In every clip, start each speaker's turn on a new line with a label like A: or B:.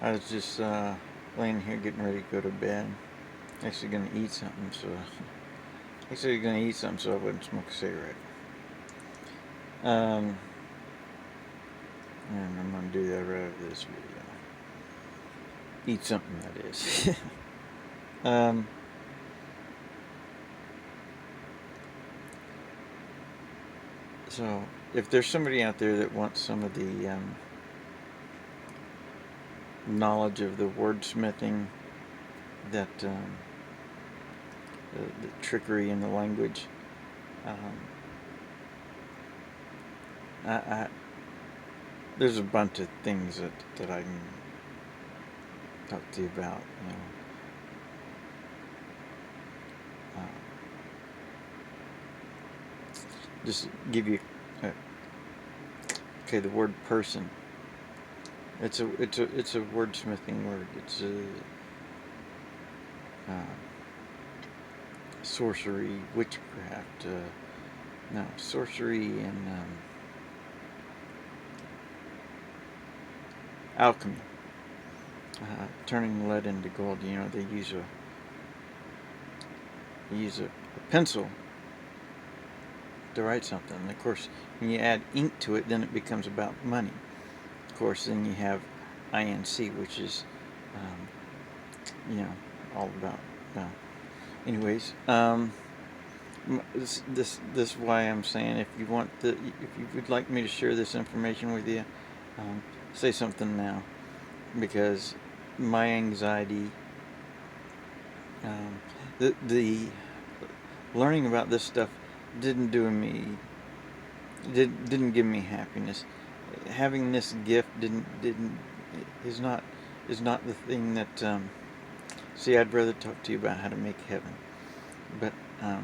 A: I was just laying here getting ready to go to bed. Actually gonna eat something, so I wouldn't smoke a cigarette. Um, and I'm gonna do that right after this video. Eat something, that is. um, so if there's somebody out there that wants some of the knowledge of the wordsmithing, that the trickery in the language, um, I there's a bunch of things that I can talk to you about. Uh, just give you okay, the word person. It's a wordsmithing word. It's a sorcery, witchcraft. No, sorcery and alchemy. Turning lead into gold. They use a pencil to write something. And of course, when you add ink to it, then it becomes about money. Of course, then you have INC, which is, all about. Anyways, this is why I'm saying if you would like me to share this information with you, say something now, because my anxiety, the learning about this stuff didn't give me happiness. Having this gift is not the thing that see, I'd rather talk to you about how to make heaven, but I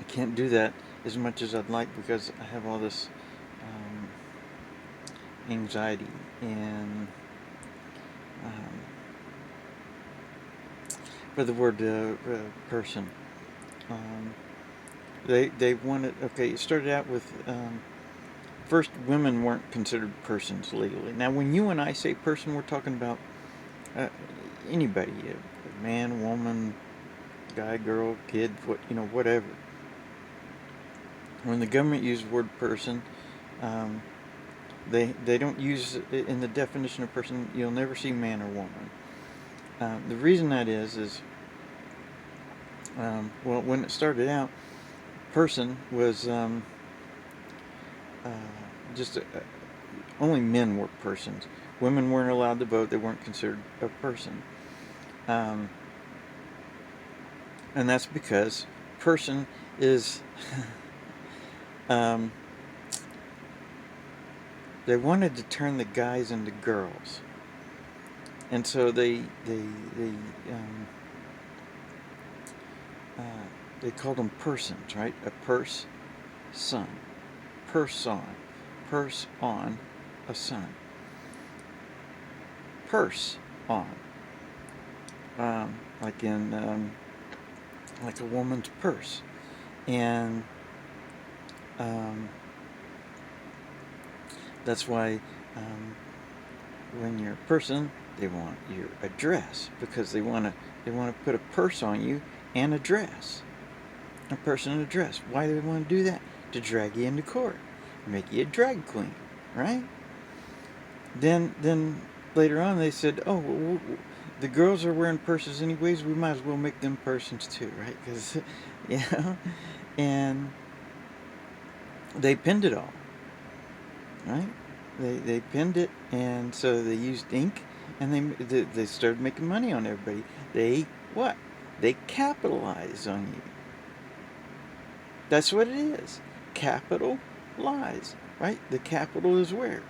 A: can't do that as much as I'd like, because I have all this anxiety and for the word person. They wanted, okay, it started out with first, women weren't considered persons legally. Now when you and I say person, we're talking about anybody, a man, woman, guy, girl, kid, whatever. When the government used the word person, they don't use it in the definition of person. You'll never see man or woman. The reason that is well, when it started out, person was just only men were persons. Women weren't allowed to vote. They weren't considered a person. And that's because person is they wanted to turn the guys into girls, and so they called them persons, right? A purse, son, person, purse on, a son, purse on, like in like a woman's purse, and that's why when you're a person, they want your address, because they want to put a purse on you and a dress, a person and a dress. Why do they want to do that? To drag you into court, make you a drag queen, right? Then later on they said, oh, well, the girls are wearing purses anyways, we might as well make them persons too, right? Because and they pinned it all, right? They pinned it, and so they used ink, and they started making money on everybody. They capitalize on you. That's what it is. Capital lies, right? The capital is where.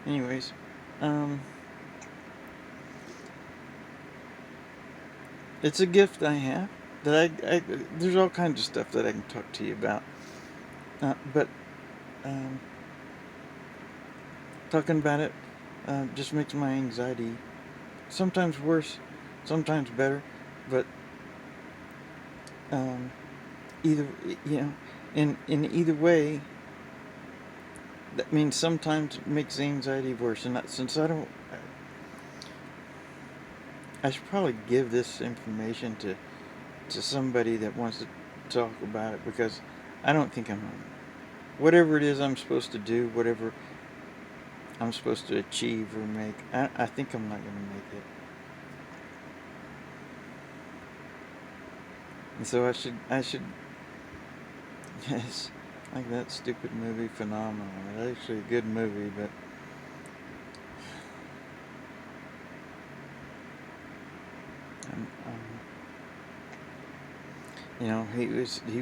A: Anyways, it's a gift I have that I there's all kinds of stuff that I can talk to you about, but talking about it just makes my anxiety sometimes worse, sometimes better, but either in either way, that means sometimes it makes anxiety worse. And since I should probably give this information to somebody that wants to talk about it, because I don't think whatever it is I'm supposed to do, whatever I'm supposed to achieve or make, I think I'm not going to make it. And so I should, yes, like that stupid movie, Phenomenal. It's actually a good movie, but he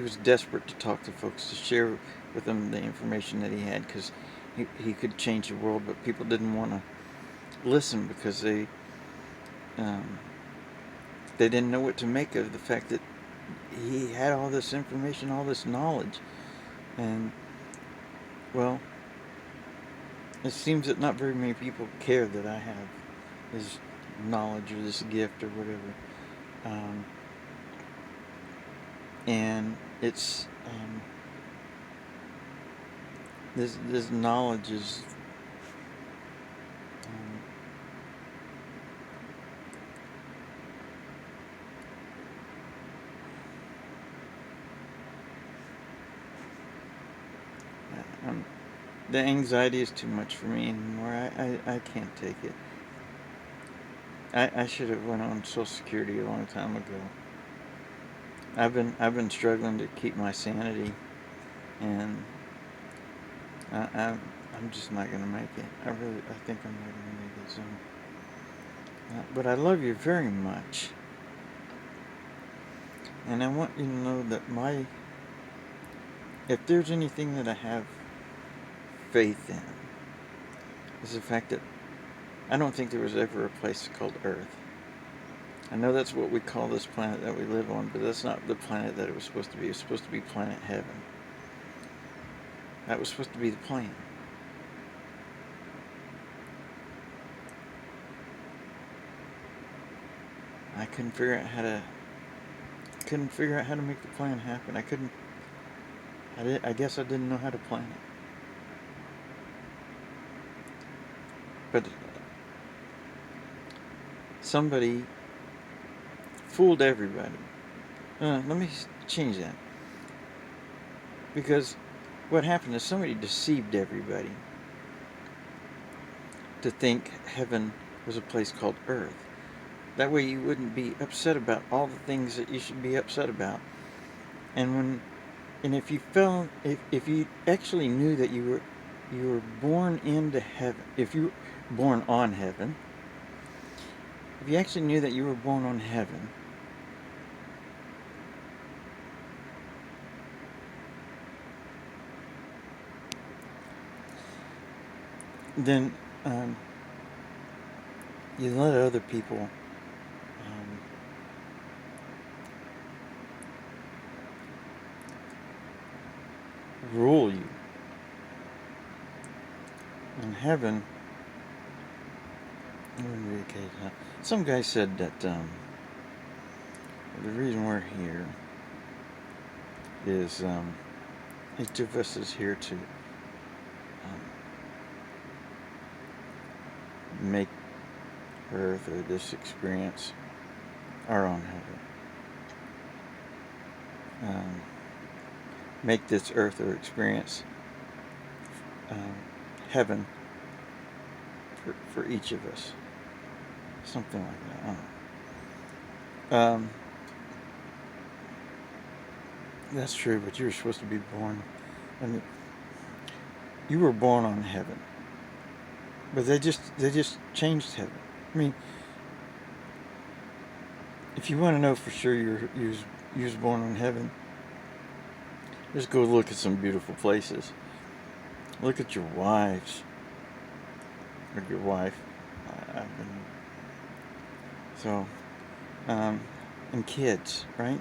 A: was desperate to talk to folks, to share with them the information that he had, because he could change the world, but people didn't want to listen because um, they didn't know what to make of the fact that he had all this information, all this knowledge. And, well, it seems that not very many people care that I have this knowledge or this gift or whatever. And it's this knowledge is the anxiety is too much for me anymore. I can't take it. I should have went on Social Security a long time ago. I've been struggling to keep my sanity, and I'm just not gonna make it. I think I'm not gonna make it. So, but I love you very much, and I want you to know that if there's anything that I have faith in, is the fact that I don't think there was ever a place called Earth. I know that's what we call this planet that we live on, but that's not the planet that it was supposed to be. It was supposed to be planet Heaven. That was supposed to be the plan. I couldn't figure out how to make the plan happen. I guess I didn't know how to plan it. But somebody fooled everybody. Let me change that. Because what happened is somebody deceived everybody to think heaven was a place called Earth. That way you wouldn't be upset about all the things that you should be upset about. And if you actually knew that you were born into heaven, if you were born on heaven, if you actually knew that you were born on heaven, then you let other people rule you. In heaven, some guy said that the reason we're here is each of us is here to make Earth or this experience our own heaven. Make this Earth or experience heaven for each of us. Something like that. I don't know. That's true, but you were supposed to be born. I mean, you were born on heaven, but they just changed heaven. I mean, if you want to know for sure you was born on heaven, just go look at some beautiful places. Look at your wives, or your wife. I've been so, and kids, right?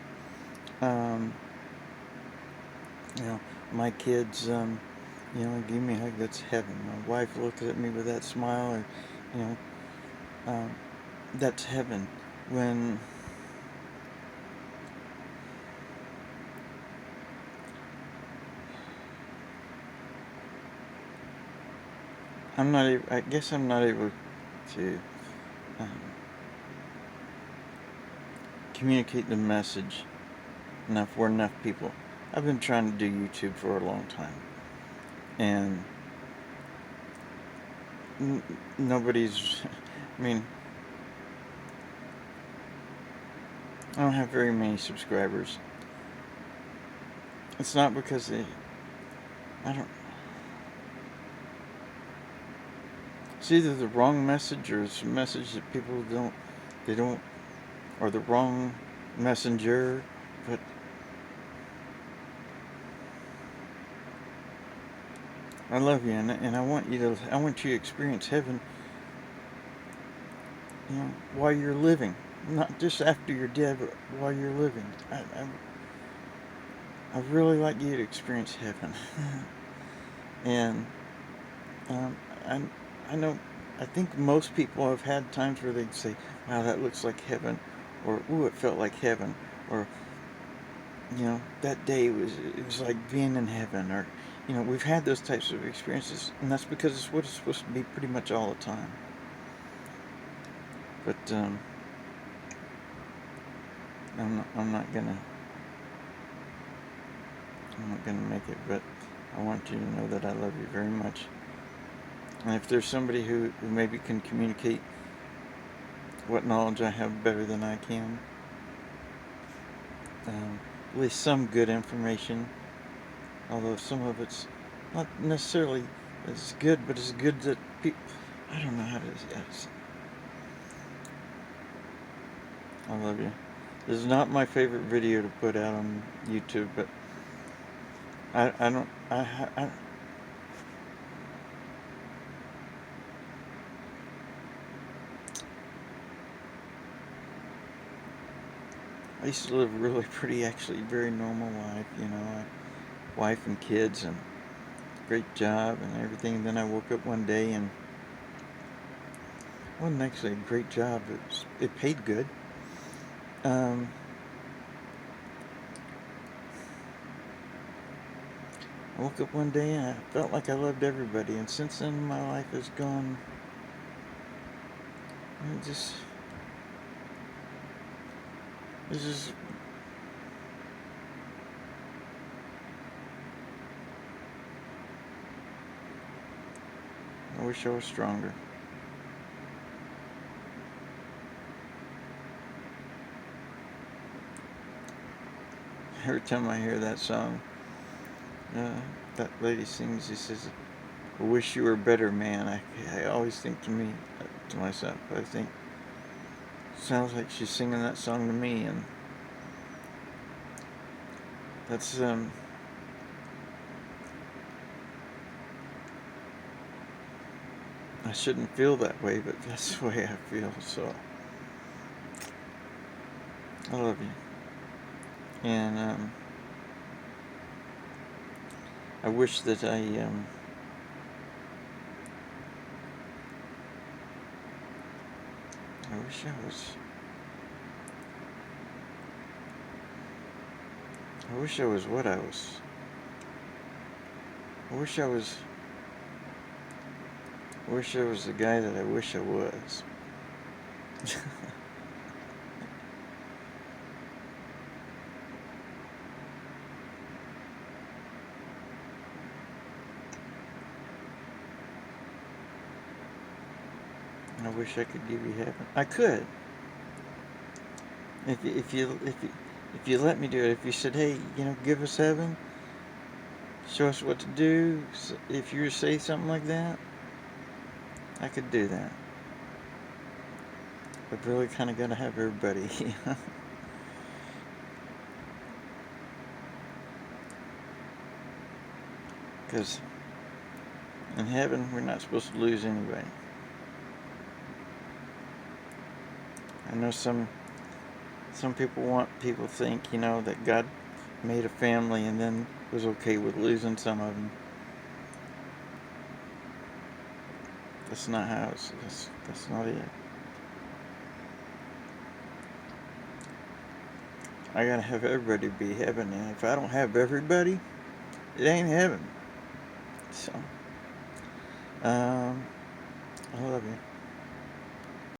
A: My kids, give me a hug. That's heaven. My wife looks at me with that smile, or, that's heaven. When I guess I'm not able to um, communicate the message enough for enough people. I've been trying to do YouTube for a long time, and nobody's. I mean, I don't have very many subscribers. It's not because I don't. It's either the wrong message or it's a message that people they don't, or the wrong messenger. But I love you, and I want I want you to experience heaven, while you're living, not just after you're dead, but while you're living. I really like you to experience heaven, and um, I I know I think most people have had times where they'd say, "Wow, that looks like heaven," or "Ooh, it felt like heaven," or that day it was like being in heaven, or we've had those types of experiences, and that's because it's what it's supposed to be pretty much all the time. But I'm not gonna make it. But I want you to know that I love you very much. And if there's somebody who maybe can communicate what knowledge I have better than I can, at least some good information, although some of it's not necessarily as good, but it's good that people. I don't know how to. Yes, I love you. This is not my favorite video to put out on YouTube, but I don't. I used to live a really pretty, actually very normal life. Wife and kids and great job and everything. And then I woke up one day and it wasn't actually a great job. It paid good. Um, I woke up one day and I felt like I loved everybody. And since then, my life has gone. It's just. I wish I was stronger. Every time I hear that song, that lady sings, she says, "I wish you were a better man." I always think to myself, I think, sounds like she's singing that song to me, and that's I shouldn't feel that way, but that's the way I feel. So I love you, and I wish that I wish I was. I wish I was what I was. I wish I was. I wish I was the guy that I wish I was. I wish I could give you heaven. I could. If you let me do it. If you said, "Hey, give us heaven, show us what to do," if you say something like that, I could do that. But really, kind of gotta have everybody. Because in heaven, we're not supposed to lose anybody. I know some people think, that God made a family and then was okay with losing some of them. That's not how that's not it. I gotta have everybody be heaven, and if I don't have everybody, it ain't heaven. So